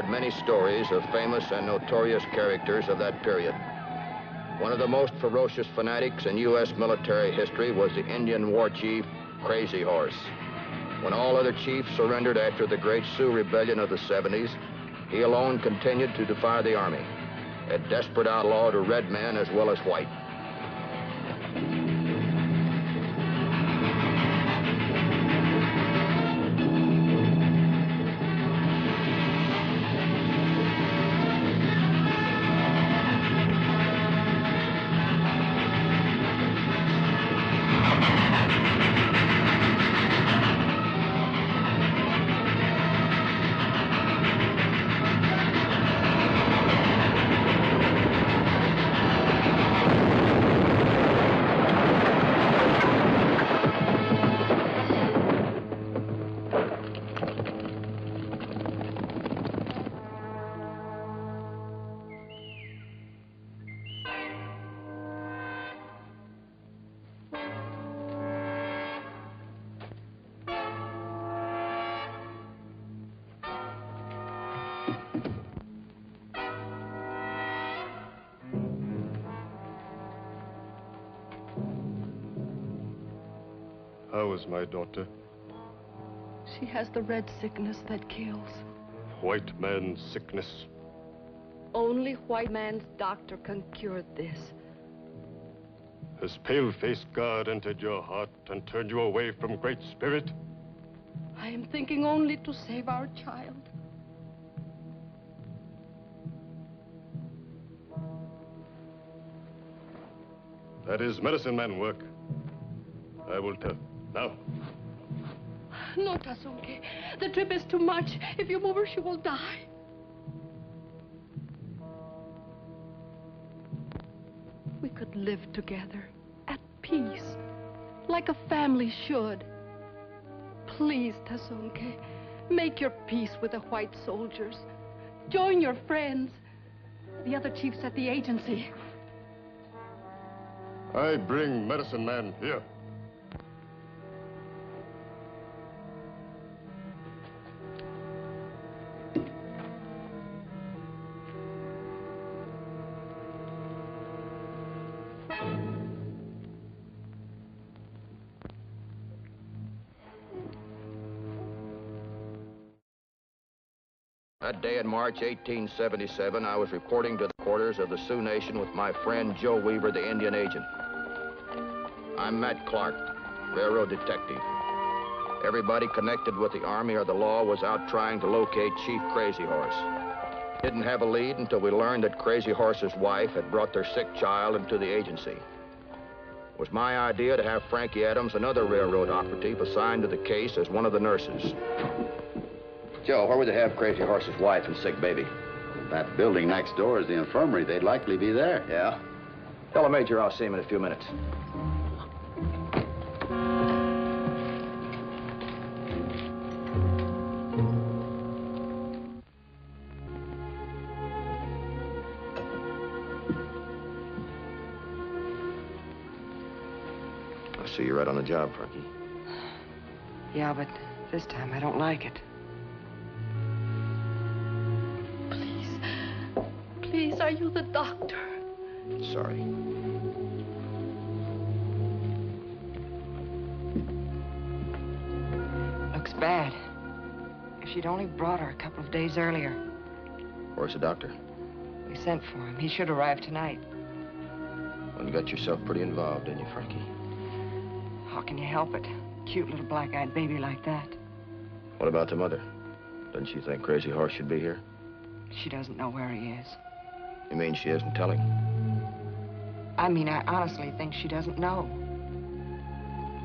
Many stories of famous and notorious characters of that period. One of the most ferocious fanatics in U.S. military history was the Indian war chief, Crazy Horse. When all other chiefs surrendered after the Great Sioux Rebellion of the 70s, he alone continued to defy the Army, a desperate outlaw to red men as well as white. How is my daughter? She has the red sickness that kills. White man's sickness. Only white man's doctor can cure this. Has pale-faced God entered your heart and turned you away from Great Spirit? I am thinking only to save our child. That is medicine man work. I will tell. Now. No, Tasunke. The trip is too much. If you move her, she will die. We could live together, at peace, like a family should. Please, Tasunke, make your peace with the white soldiers. Join your friends, the other chiefs at the agency. I bring medicine man here. That day in March 1877, I was reporting to the quarters of the Sioux Nation with my friend Joe Weaver, the Indian agent. I'm Matt Clark, railroad detective. Everybody connected with the Army or the law was out trying to locate Chief Crazy Horse. Didn't have a lead until we learned that Crazy Horse's wife had brought their sick child into the agency. It was my idea to have Frankie Adams, another railroad operative, assigned to the case as one of the nurses. Joe, where would they have Crazy Horse's wife and sick baby? That building next door is the infirmary. They'd likely be there. Yeah? Tell the Major I'll see him in a few minutes. I see you're right on the job, Frankie. Yeah, but this time I don't like it. Please, are you the doctor? Sorry. Looks bad. If she'd only brought her a couple of days earlier. Where's the doctor? We sent for him. He should arrive tonight. Well, you got yourself pretty involved, didn't you, Frankie? How can you help it? Cute little black-eyed baby like that. What about the mother? Doesn't she think Crazy Horse should be here? She doesn't know where he is. You mean she isn't telling? I mean, I honestly think she doesn't know.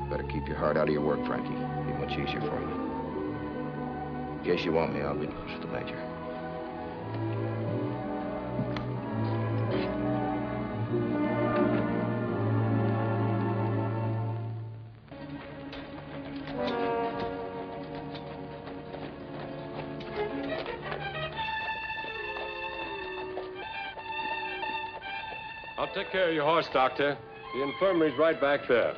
Better keep your heart out of your work, Frankie. It'll be much easier for you. In case you want me, I'll be close to the Major. I'll take care of your horse, Doctor. The infirmary's right back there.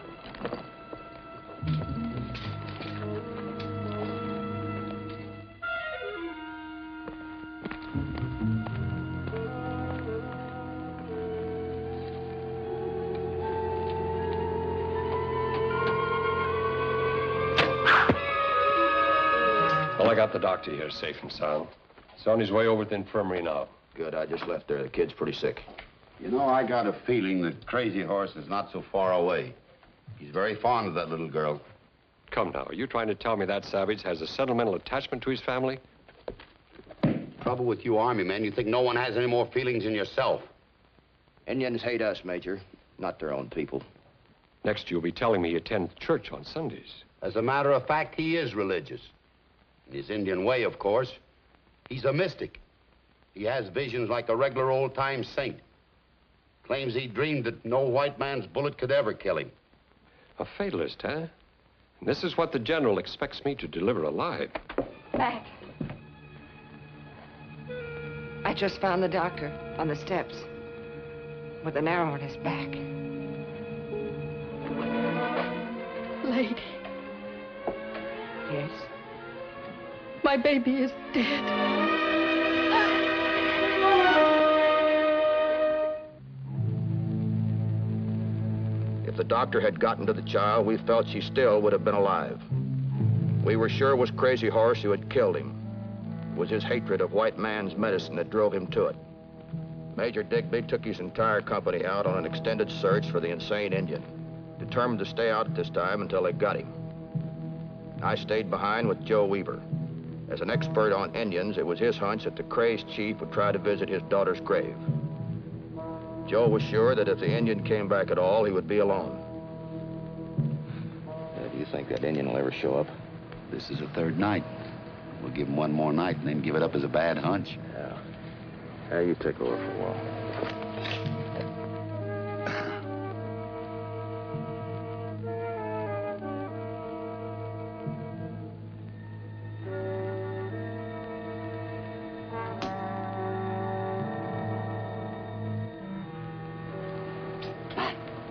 Well, I got the doctor here safe and sound. He's on his way over to the infirmary now. Good, I just left there. The kid's pretty sick. You know, I got a feeling that Crazy Horse is not so far away. He's very fond of that little girl. Come now, are you trying to tell me that savage has a sentimental attachment to his family? Trouble with you Army men, you think no one has any more feelings than yourself. Indians hate us, Major, not their own people. Next, you'll be telling me he attends church on Sundays. As a matter of fact, he is religious. In his Indian way, of course. He's a mystic. He has visions like a regular old-time saint. Claims he dreamed that no white man's bullet could ever kill him. A fatalist, huh? And this is what the general expects me to deliver alive. Matt. I just found the doctor on the steps with an arrow in his back. Lady, Yes? my baby is dead. If the doctor had gotten to the child, we felt she still would have been alive. We were sure it was Crazy Horse who had killed him. It was his hatred of white man's medicine that drove him to it. Major Digby took his entire company out on an extended search for the insane Indian, determined to stay out at this time until they got him. I stayed behind with Joe Weaver. As an expert on Indians, it was his hunch that the crazed chief would try to visit his daughter's grave. Joe was sure that if the Indian came back at all, he would be alone. Do you think that Indian will ever show up? This is the third night. We'll give him one more night and then give it up as a bad hunch. Yeah. Hey, you take over for a while.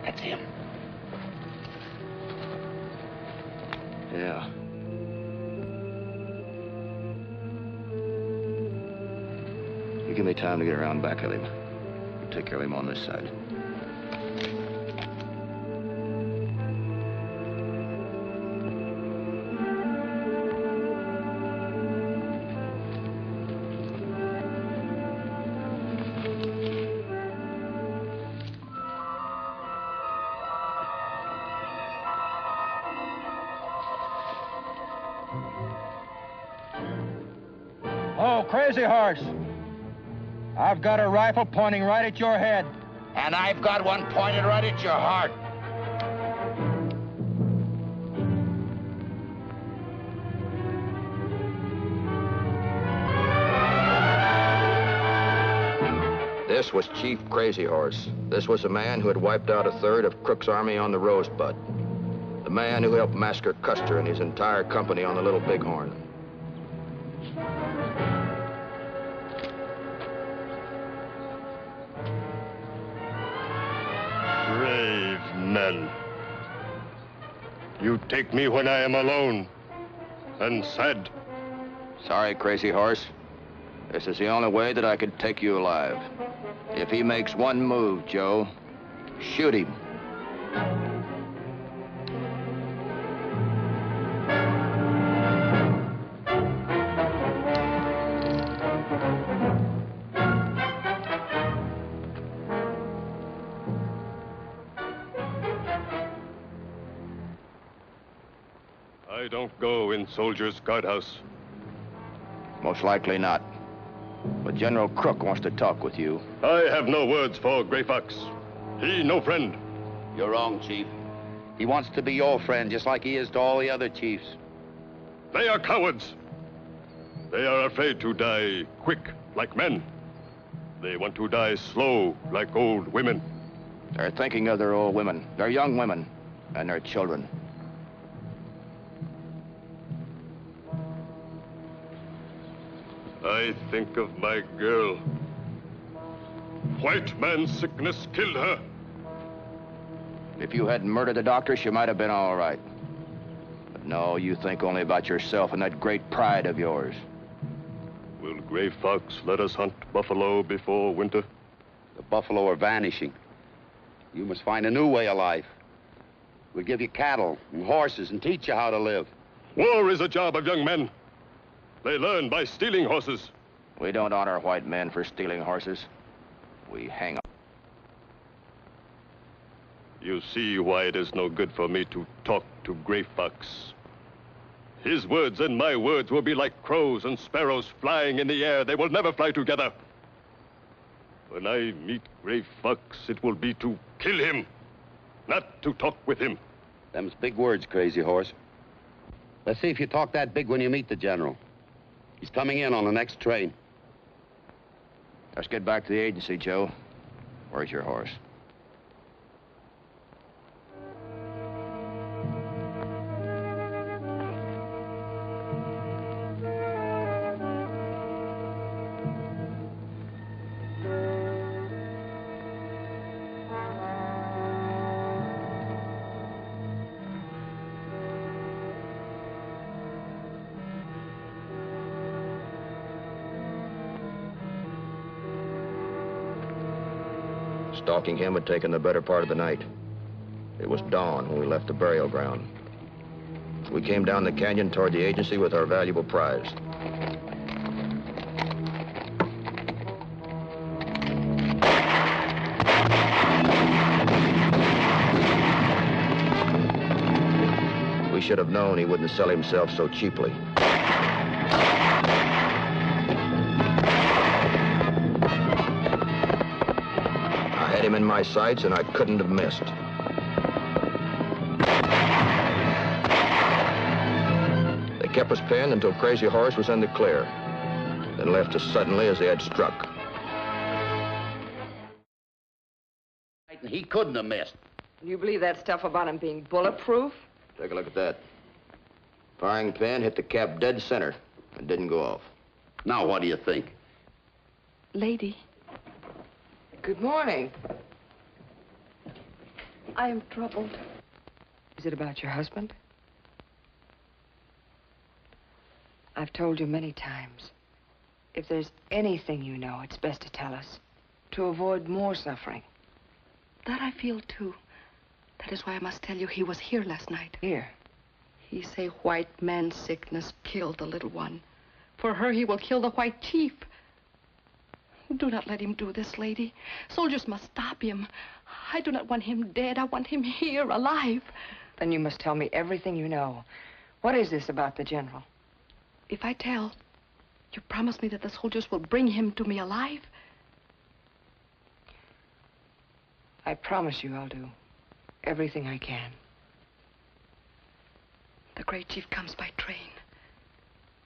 That's him. Yeah. You give me time to get around back of him. You take care of him on this side. Oh, Crazy Horse. I've got a rifle pointing right at your head. And I've got one pointed right at your heart. This was Chief Crazy Horse. This was the man who had wiped out a third of Crook's army on the Rosebud. The man who helped massacre Custer and his entire company on the Little Bighorn. Brave men. You take me when I am alone and sad. Sorry, Crazy Horse. This is the only way that I could take you alive. If he makes one move, Joe, shoot him. I don't go in soldier's guardhouse. Most likely not. But General Crook wants to talk with you. I have no words for Gray Fox. He no friend. You're wrong, Chief. He wants to be your friend, just like he is to all the other chiefs. They are cowards. They are afraid to die quick, like men. They want to die slow, like old women. They're thinking of their old women, their young women, and their children. I think of my girl. White man's sickness killed her. If you hadn't murdered the doctor, she might have been all right. But no, you think only about yourself and that great pride of yours. Will Gray Fox let us hunt buffalo before winter? The buffalo are vanishing. You must find a new way of life. We'll give you cattle and horses and teach you how to live. War is a job of young men. They learn by stealing horses. We don't honor white men for stealing horses. We hang them. You see why it is no good for me to talk to Gray Fox. His words and my words will be like crows and sparrows flying in the air. They will never fly together. When I meet Gray Fox, it will be to kill him, not to talk with him. Them's big words, Crazy Horse. Let's see if you talk that big when you meet the general. He's coming in on the next train. Let's get back to the agency, Joe. Where's your horse? Stalking him had taken the better part of the night. It was dawn when we left the burial ground. We came down the canyon toward the agency with our valuable prize. We should have known he wouldn't sell himself so cheaply. I had him in my sights, and I couldn't have missed. They kept us pinned until Crazy Horse was in the clear, then left us suddenly as they had struck. He couldn't have missed. You believe that stuff about him being bulletproof? Take a look at that. Firing pin hit the cap dead center and didn't go off. Now, what do you think? Lady, Good morning. I am troubled. Is it about your husband? I've told you many times. If there's anything you know, it's best to tell us, to avoid more suffering. That I feel too. That is why I must tell you he was here last night. Here. He say white man's sickness killed the little one. For her, he will kill the white chief. Do not let him do this, lady. Soldiers must stop him. I do not want him dead. I want him here, alive. Then you must tell me everything you know. What is this about the general? If I tell, you promise me that the soldiers will bring him to me alive? I promise you I'll do everything I can. The great chief comes by train.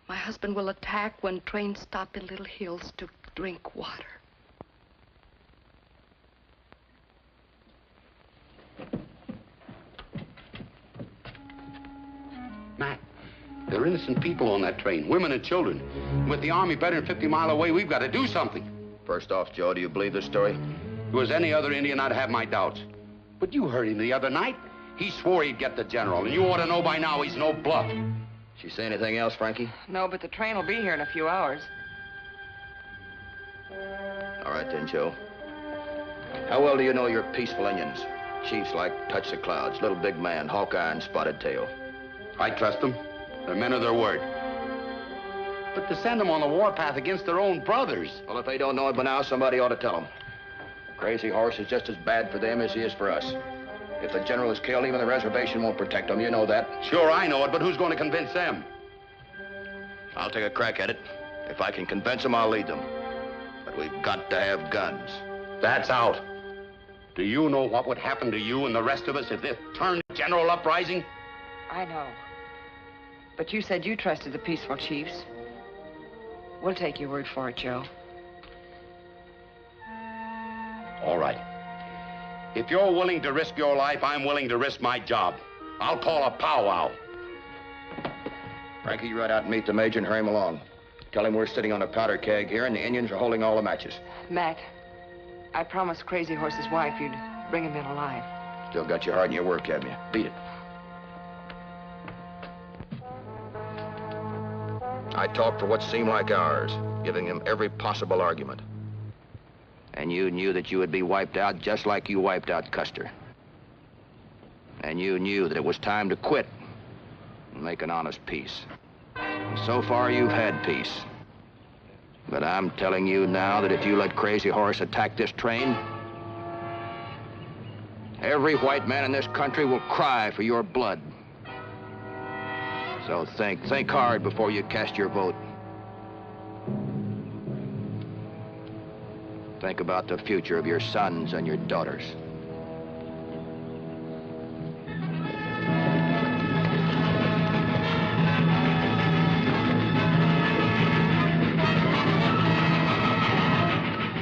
My husband will attack when trains stop in little hills to drink water. Matt, there are innocent people on that train, women and children. With the army better than 50 miles away, we've got to do something. First off, Joe, do you believe this story? If it was any other Indian, I'd have my doubts. But you heard him the other night. He swore he'd get the general, and you ought to know by now he's no bluff. She say anything else, Frankie? No, but the train will be here in a few hours. All right then, Joe. How well do you know your peaceful Indians? Chiefs like Touch the Clouds, Little Big Man, Hawkeye, and Spotted Tail. I trust them. They're men of their word. But to send them on the warpath against their own brothers... Well, if they don't know it by now, somebody ought to tell them. Crazy Horse is just as bad for them as he is for us. If the general is killed, even the reservation won't protect them. You know that. Sure, I know it, but who's going to convince them? I'll take a crack at it. If I can convince them, I'll lead them. But we've got to have guns. That's out. Do you know what would happen to you and the rest of us if this turned general uprising? I know. But you said you trusted the peaceful chiefs. We'll take your word for it, Joe. All right. If you're willing to risk your life, I'm willing to risk my job. I'll call a powwow. Frankie, you ride out and meet the major and hurry him along. Tell him we're sitting on a powder keg here and the Indians are holding all the matches. Matt, I promised Crazy Horse's wife you'd bring him in alive. Still got your heart in your work, haven't you? Beat it. I talked for what seemed like hours, giving him every possible argument. And you knew that you would be wiped out just like you wiped out Custer. And you knew that it was time to quit and make an honest peace. And so far, you've had peace. But I'm telling you now that if you let Crazy Horse attack this train, every white man in this country will cry for your blood. So think hard before you cast your vote. Think about the future of your sons and your daughters.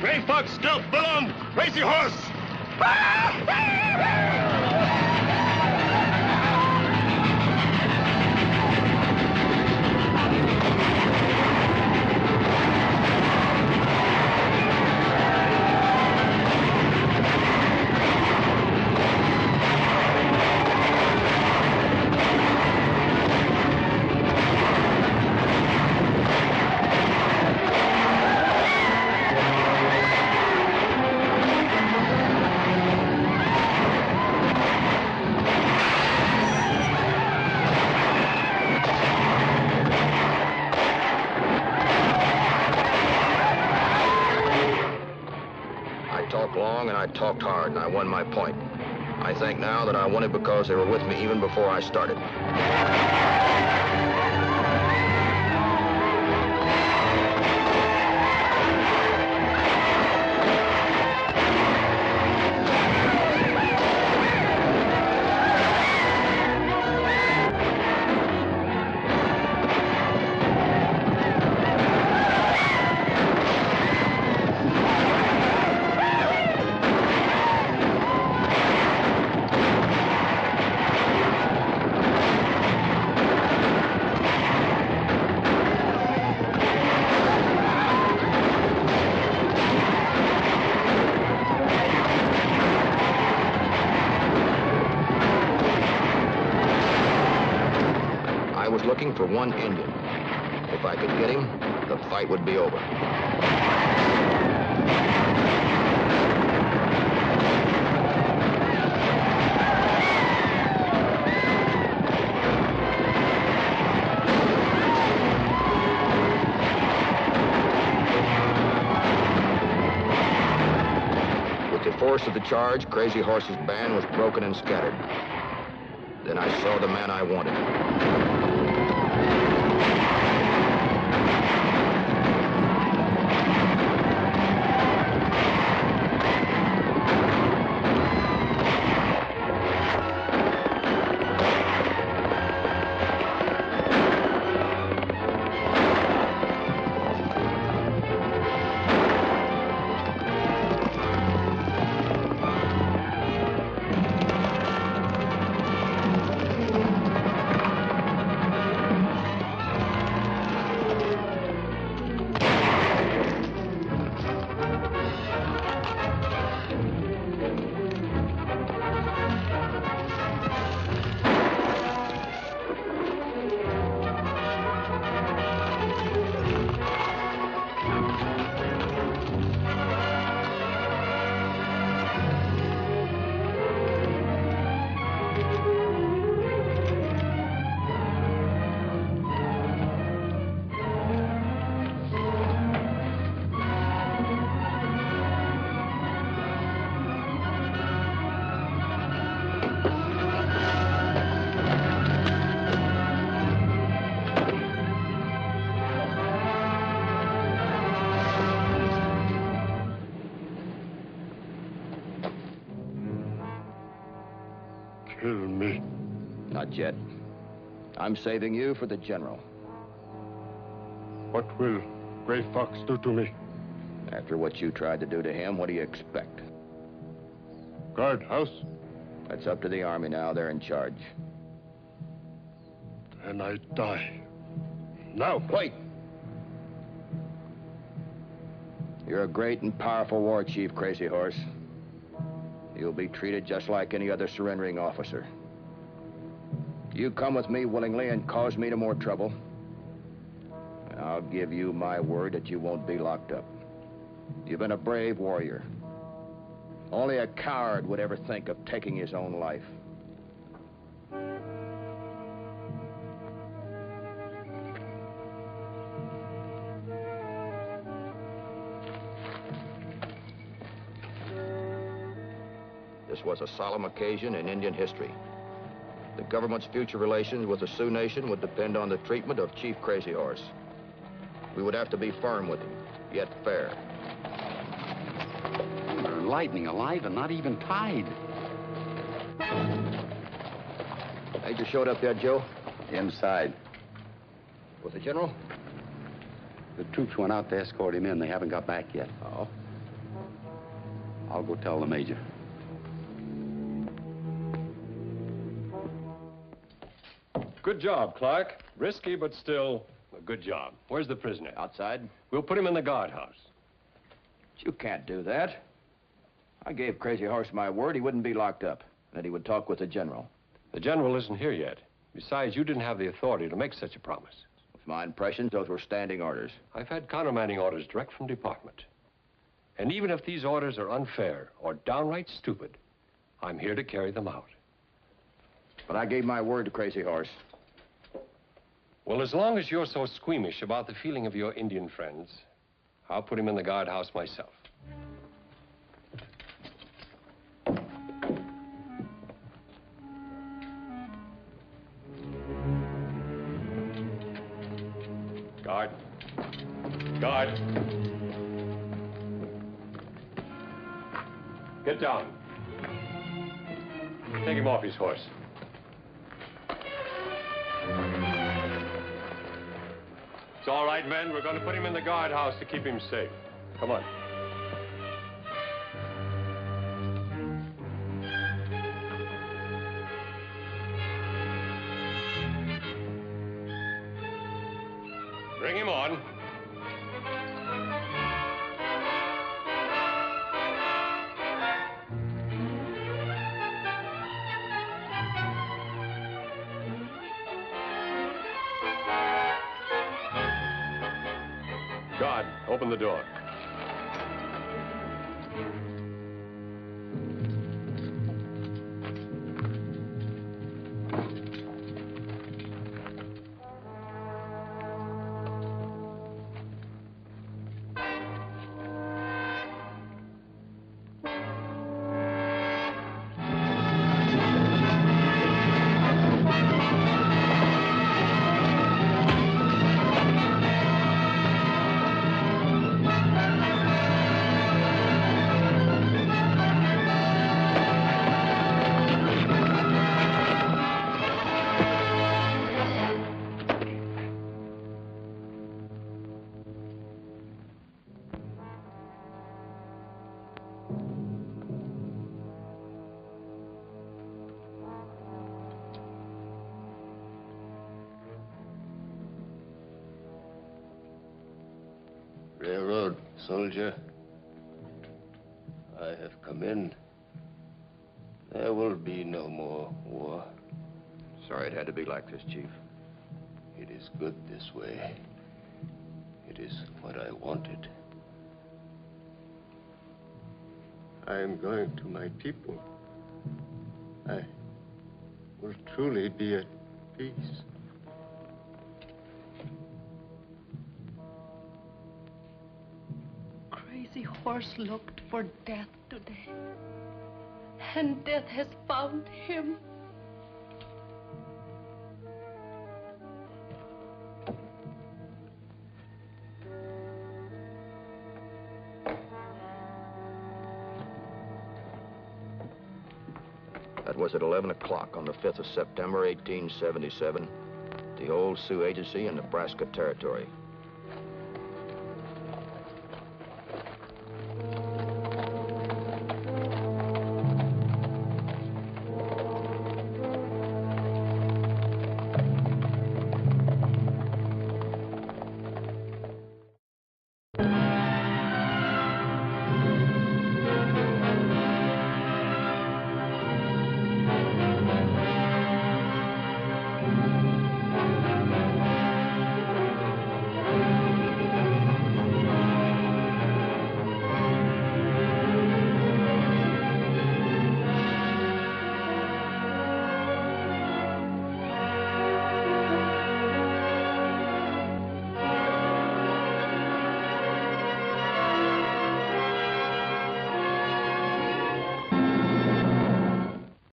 Gray Fox scalp belong, Crazy Horse! I talked hard, and I won my point. I think now that I won it because they were with me even before I started. Looking for one Indian. If I could get him, the fight would be over. With the force of the charge, Crazy Horse's band was broken and scattered. Then I saw the man I wanted. kill me. Not yet. I'm saving you for the general. What will Gray Fox do to me? After what you tried to do to him, what do you expect? Guardhouse? That's up to the Army now. They're in charge. Then I die. Now. Wait! You're a great and powerful war chief, Crazy Horse. You'll be treated just like any other surrendering officer. You come with me willingly and cause me no more trouble, and I'll give you my word that you won't be locked up. You've been a brave warrior. Only a coward would ever think of taking his own life. This was a solemn occasion in Indian history. The government's future relations with the Sioux Nation would depend on the treatment of Chief Crazy Horse. We would have to be firm with him, yet fair. Thunder and lightning, alive and not even tied. Major showed up yet, Joe? Inside. With the general? The troops went out to escort him in. They haven't got back yet. Oh. I'll go tell the major. Good job, Clark. Risky, but still a good job. Where's the prisoner? Outside? We'll put him in the guardhouse. You can't do that. I gave Crazy Horse my word he wouldn't be locked up, that he would talk with the general. The general isn't here yet. Besides, you didn't have the authority to make such a promise. With my impressions, those were standing orders. I've had countermanding orders direct from department. And even if these orders are unfair or downright stupid, I'm here to carry them out. But I gave my word to Crazy Horse. Well, as long as you're so squeamish about the feeling of your Indian friends, I'll put him in the guardhouse myself. Guard. Guard. Get down. Take him off his horse. It's all right, men. We're going to put him in the guardhouse to keep him safe. Come on. Bring him on. Guard, open the door. Railroad soldier, I have come in. There will be no more war. Sorry it had to be like this, Chief. It is good this way. It is what I wanted. I am going to my people. I will truly be at peace. Crazy Horse looked for death today, and death has found him. That was at 11 o'clock on the 5th of September, 1877, the old Sioux Agency in Nebraska Territory.